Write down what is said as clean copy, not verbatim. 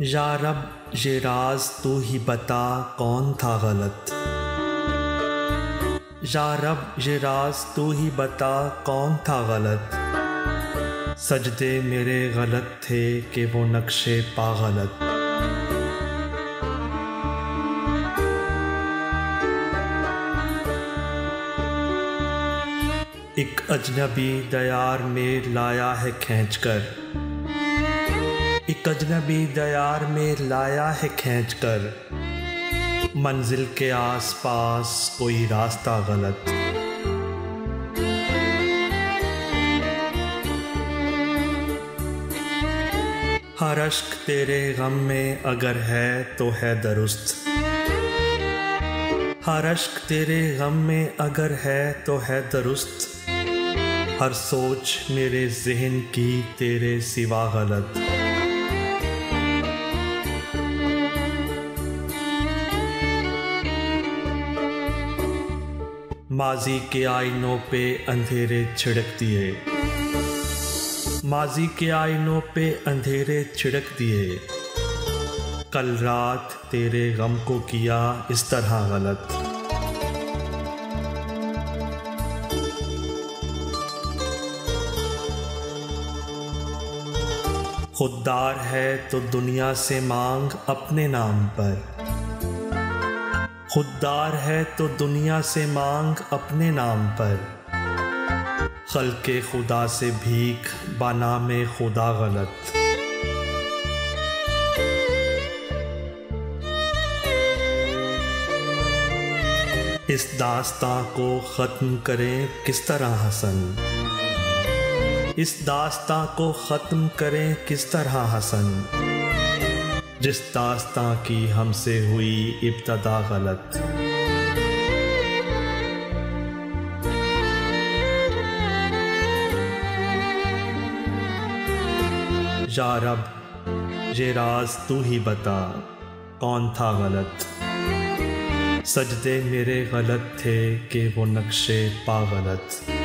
या रब ये राज तू ही बता कौन था गलत। या रब ये राज तू ही बता कौन था गलत। सजदे मेरे गलत थे कि वो नक्शे पा गलत। एक अजनबी दयार में लाया है खींच कर। एक अजनबी दयार में लाया है खींच कर। मंजिल के आस पास कोई रास्ता गलत। हर अश्क तेरे गम में अगर है तो है दुरुस्त। हर अश्क तेरे गम में अगर है तो है दुरुस्त। हर सोच मेरे ज़हन की तेरे सिवा गलत। माजी के आईनों पे अंधेरे छिड़क दिए। माजी के आईनों पे अंधेरे छिड़क दिए। कल रात तेरे गम को किया इस तरह गलत। खुददार है तो दुनिया से मांग अपने नाम पर। खुददार है तो दुनिया से मांग अपने नाम पर। खल्के खुदा से भीख बानामे खुदा गलत। इस दास्तां को ख़त्म करें किस तरह हसन। इस दास्तां को ख़त्म करें किस तरह हसन। जिस दास्तां की हमसे हुई इब्तदा गलत। या रब ये राज तू ही बता कौन था गलत। सजदे मेरे गलत थे कि वो नक्शे पा गलत।